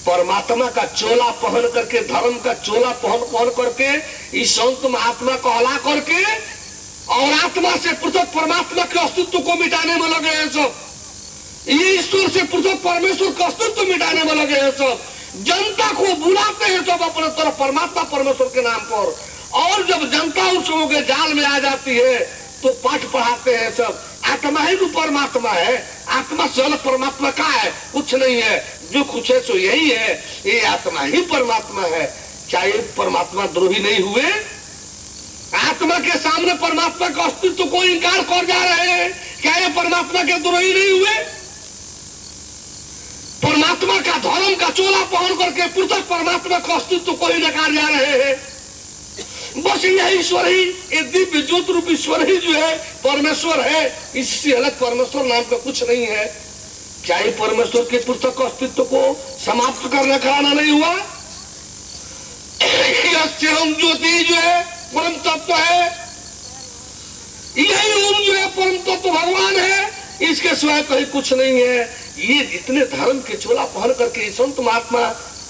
परमात्मा का चोला पहन करके, धर्म का चोला पहन करके, इस संत महात्मा को हला करके और आत्मा से पृथक परमात्मा के अस्तित्व को मिटाने में लगे हैं सब। ये ईश्वर से पृथक परमेश्वर का अस्तित्व मिटाने में लगे हैं सब। जनता को बुलाते हैं सब अपने तरफ परमात्मा परमेश्वर के नाम पर, और जब जनता उन सबों के जाल में आ जाती है तो पाठ पढ़ाते हैं सब। आत्मा ही तो परमात्मा है, आत्मा से अलग परमात्मा का है कुछ नहीं है, जो कुछ है सो यही है, ये आत्मा ही परमात्मा है। क्या ये परमात्मा द्रोही नहीं हुए? आत्मा के सामने परमात्मा का अस्तित्व को इनकार कर जा रहे हैं, क्या ये परमात्मा के द्रोही नहीं हुए? परमात्मा का धर्म का चोला पहन करके पृथक परमात्मा का अस्तित्व को ही नकार जा रहे हैं। बस यह ईश्वर ही, ये दिव्य ज्योत रूप ईश्वर ही जो है परमेश्वर है, इससे अलग परमेश्वर नाम का कुछ नहीं है। क्या ये परमेश्वर के पृथक अस्तित्व को समाप्त करना कराना नहीं हुआ? हम ज्योति जो है परम तत्व है, यही ओम जो है परम तत्व भगवान है, इसके सिवाय कहीं कुछ नहीं है। ये जितने धर्म के चोला पहन करके संत महात्मा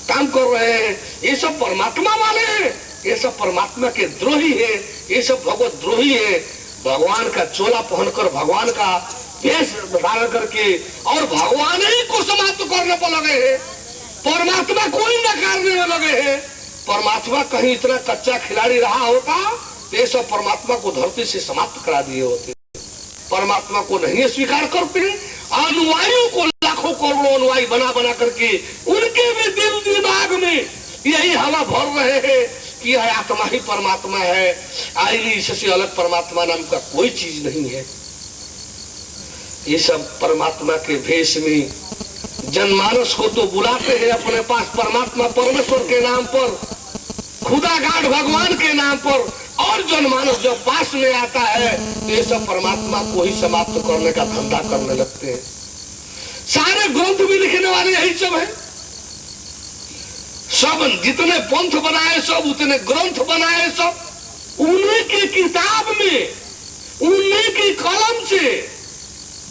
काम कर रहे हैं, ये सब परमात्मा वाले हैं, ये सब परमात्मा के द्रोही है, ये सब भगवत द्रोही है। भगवान का चोला पहनकर, भगवान का वेश धारण करके और भगवान ही को समाप्त करने पर लगे हैं, परमात्मा को ही नकारने में लगे हैं। परमात्मा कहीं इतना कच्चा खिलाड़ी रहा होता तो ये सब परमात्मा को धरती से समाप्त करा दिए होते। परमात्मा को नहीं स्वीकार करते, अनुयायियों को लाखों करोड़ों अनुयायी बना बना करके उनके भी दिल दिमाग में यही हवा भर रहे हैं कि यह आत्मा ही परमात्मा है, आईली इससे अलग परमात्मा नाम का कोई चीज नहीं है। ये सब परमात्मा के भेष में जनमानस को तो बुलाते हैं अपने पास परमात्मा परमेश्वर के नाम पर, खुदा गाड भगवान के नाम पर, और जनमानस जब पास में आता है तो ये सब परमात्मा को ही समाप्त करने का धंधा करने लगते हैं। सारे ग्रंथ भी लिखने वाले यही सब है, सब जितने पंथ बनाए सब, उतने ग्रंथ बनाए सब, उन्हीं की किताब में, उन्हीं की कलम से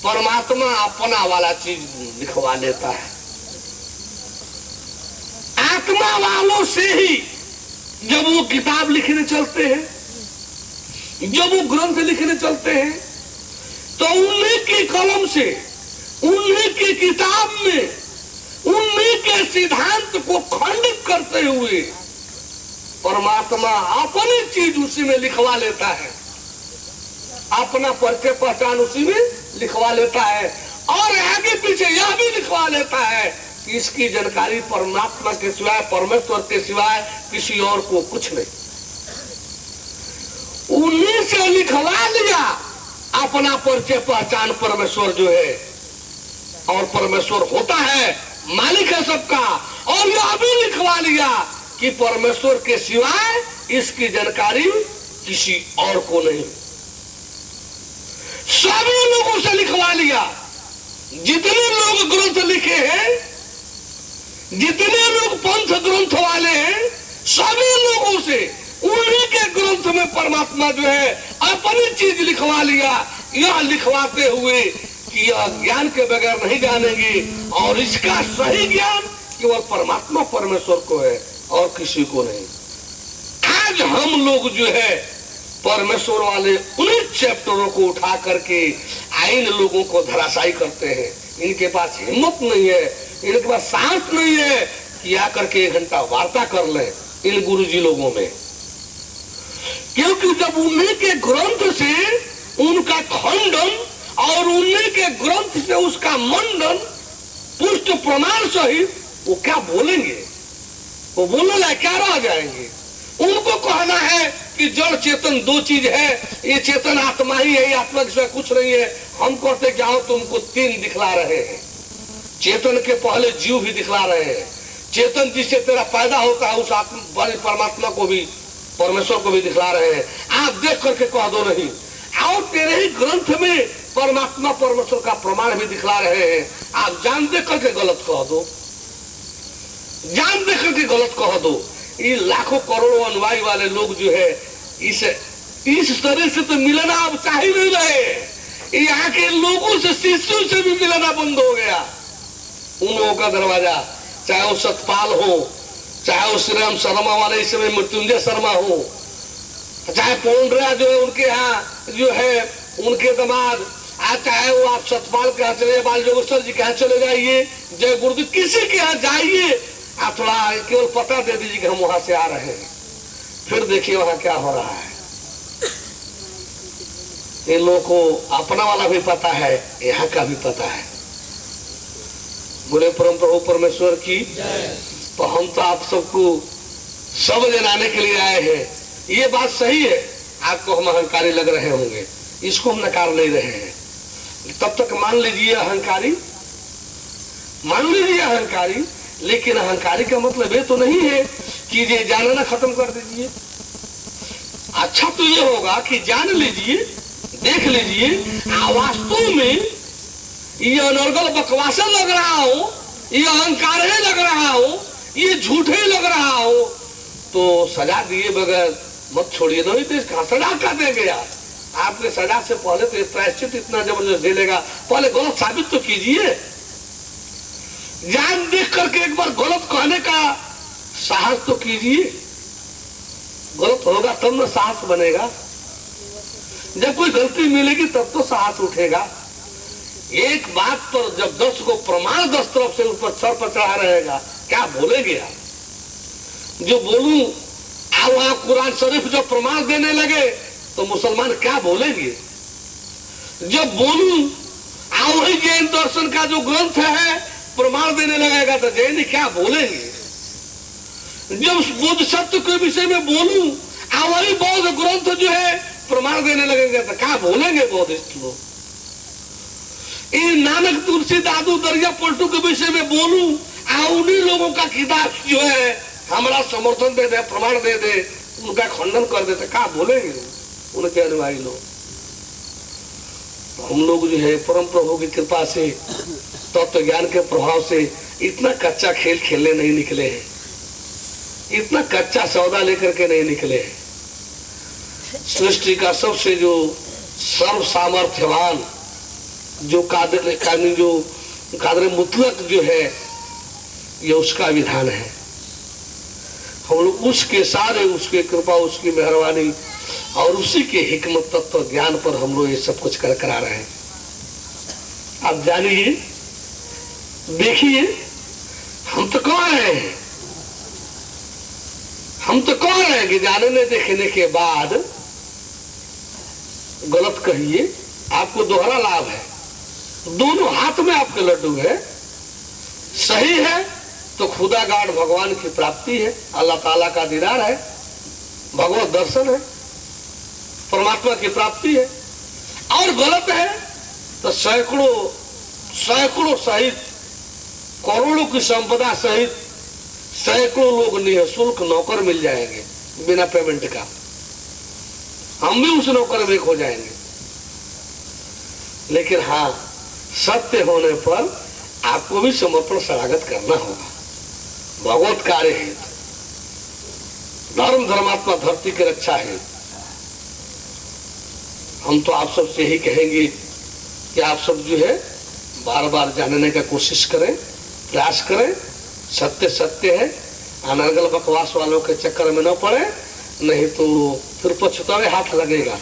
परमात्मा अपना वाला चीज लिखवा लेता है। आत्मा वालों से ही जब वो किताब लिखने चलते हैं, जब वो ग्रंथ लिखने चलते हैं, तो उन्हीं की कलम से, उन्हीं की किताब में, उन्हीं के सिद्धांत को खंडित करते हुए परमात्मा अपनी चीज उसी में लिखवा लेता है, अपना परिचय पहचान उसी में लिखवा लेता है, और आगे पीछे यह भी लिखवा लेता है कि इसकी जानकारी परमात्मा के सिवाय, परमेश्वर के सिवाय किसी और को कुछ नहीं। उन्हीं से लिखवा लिया अपना परिचय पहचान परमेश्वर जो है, और परमेश्वर होता है मालिक है सबका, और यह भी लिखवा लिया कि परमेश्वर के सिवाय इसकी जानकारी किसी और को नहीं। सभी लोगों से लिखवा लिया, जितने लोग ग्रंथ लिखे हैं, जितने लोग पंथ ग्रंथ वाले हैं, सभी लोगों से उन्हीं के ग्रंथ में परमात्मा जो है अपनी चीज लिखवा लिया। यह लिखवाते हुए कि यह ज्ञान के बगैर नहीं जानेंगे, और इसका सही ज्ञान केवल परमात्मा परमेश्वर को है और किसी को नहीं। आज हम लोग जो है परमेश्वर वाले उन्हीं चैप्टरों को उठा करके इन लोगों को धराशायी करते हैं। इनके पास हिम्मत नहीं है, इनके पास साहस नहीं है कि आकर के 1 घंटा वार्ता कर ले इन गुरुजी लोगों में, क्योंकि जब उन्हीं के ग्रंथ से उनका खंडन और उन्हीं के ग्रंथ से उसका मंडन पुष्ट प्रमाण सहित वो क्या बोलेंगे, वो बोलने लायक क्या रह जाएंगे। उनको कहना है कि जड़ चेतन दो चीज है, ये चेतन आत्मा ही है, ये आत्मा के सिवा कुछ नहीं है। हम कहते जाओ तुमको 3 दिखला रहे हैं, चेतन के पहले जीव भी दिखला रहे हैं, चेतन जिससे तेरा पैदा होता है उस आत्मा परमात्मा को भी, परमेश्वर को भी दिखला रहे हैं। आप देख करके कह दो नहीं, और तेरे ही ग्रंथ में परमात्मा परमेश्वर का प्रमाण भी दिखला रहे हैं, आप जान देख करके गलत कह दो, जान देख करके गलत कह दो। ये लाखों करोड़ों अनुयायी वाले लोग जो है इस तरह से तो मिलना अब चाह ही नहीं रहे। यहाँ के लोगों से, शिष्यों से भी मिलना बंद हो गया। उन लोगों का दरवाजा चाहे वो सतपाल हो, चाहे वो श्री राम शर्मा वाले इस समय मृत्युंजय शर्मा हो, चाहे पौंड्रा जो है उनके यहाँ जो है उनके दामाद, चाहे वो आप सतपाल के यहाँ चले, बाल जोगेश्वर जी के यहाँ चले जाइए, जय गुरुदेव किसी के यहाँ जाइए, आप थोड़ा केवल पता दे दीजिए कि हम वहां से आ रहे हैं, फिर देखिए वहां क्या हो रहा है। इन लोगों को अपना वाला भी पता है, यहाँ का भी पता है। बोले परम प्रभु परमेश्वर की। तो हम तो आप सबको सब जनाने के लिए आए हैं, ये बात सही है। आपको हम अहंकारी लग रहे होंगे, इसको हम नकार नहीं रहे हैं, तब तक मान लीजिए अहंकारी, मान लीजिए अहंकारी, लेकिन अहंकारी का मतलब ये तो नहीं है कि ये जानना खत्म कर दीजिए। अच्छा तो ये होगा कि जान लीजिए, देख लीजिए, वास्तव में ये अनर्गल बकवासा लग रहा हो, ये अहंकार लग रहा हो, ये झूठे लग रहा हो, तो सजा दिए बगैर मत छोड़िए। नहीं तो इसका सजा कर देंगे यार। आपने सजा से पहले तो प्रायश्चित इतना जबरदस्त झेलेगा, पहले गलत साबित तो कीजिए। जान देख करके एक बार गलत कहने का साहस तो कीजिए। गलत होगा तब ना साहस बनेगा, जब कोई गलती मिलेगी तब तो साहस उठेगा। एक बात पर जब 10 को प्रमाण 10 तरफ से ऊपर सर पर चढ़ा रहेगा, क्या बोलेंगे आप? जो बोलूं वहां कुरान शरीफ जो प्रमाण देने लगे तो मुसलमान क्या बोलेंगे? जब बोलूं वही जैन दर्शन का जो ग्रंथ है प्रमाण देने लगेगा तो जैन क्या बोलेंगे? जब बुद्ध सत्य के विषय में बोलूं वही बौद्ध ग्रंथ जो है प्रमाण देने लगेंगे तो क्या बोलेंगे बौद्धिस्ट लोग? इन नानक तुलसी दादू दरिया पलटू के विषय में बोलूं उन्हीं लोगों का किताब जो है हमारा समर्थन दे दे, प्रमाण दे दे, उनका खंडन कर देते, क्या बोलेंगे उनके अनुयायी लोग? हम लोग जो है परम प्रभु की कृपा से, तत्व ज्ञान के प्रभाव से इतना कच्चा खेल खेलने नहीं निकले हैं, इतना कच्चा सौदा लेकर के नहीं निकले हैं। सृष्टि का सबसे जो सर्व सामर्थ्यवान जो कादर मुतलक जो है ये उसका विधान है। हम लोग उसके सारे, उसके कृपा, उसकी मेहरबानी और उसी के हिकमत तत्व ज्ञान पर हम लोग ये सब कुछ कर करा रहे हैं। आप जानिए, देखिए, हम तो कह रहे हैं, हम तो कह रहे हैं कि जानने देखने के बाद गलत कहिए, आपको दोहरा लाभ है। दोनों हाथ में आपके लड्डू है। सही है तो खुदा गाड भगवान की प्राप्ति है, अल्लाह ताला का दीदार है, भगवत दर्शन है, परमात्मा की प्राप्ति है। और गलत है तो सैकड़ों सहित, करोड़ों की संपदा सहित सैकड़ों लोग निःशुल्क नौकर मिल जाएंगे बिना पेमेंट का। हम भी उस नौकर में एक हो जाएंगे। लेकिन हाँ, सत्य होने पर आपको भी समर्पण शरागत करना होगा। भगवत कार्य है, धर्म धर्मात्मा धरती की रक्षा है। हम तो आप सबसे यही कहेंगे कि आप सब जो है बार बार जानने का कोशिश करें, प्रयास करें। सत्य सत्य है, अनर्गल बकवास वालों के चक्कर में न पड़े, नहीं तो फिर पछतावे हाथ लगेगा।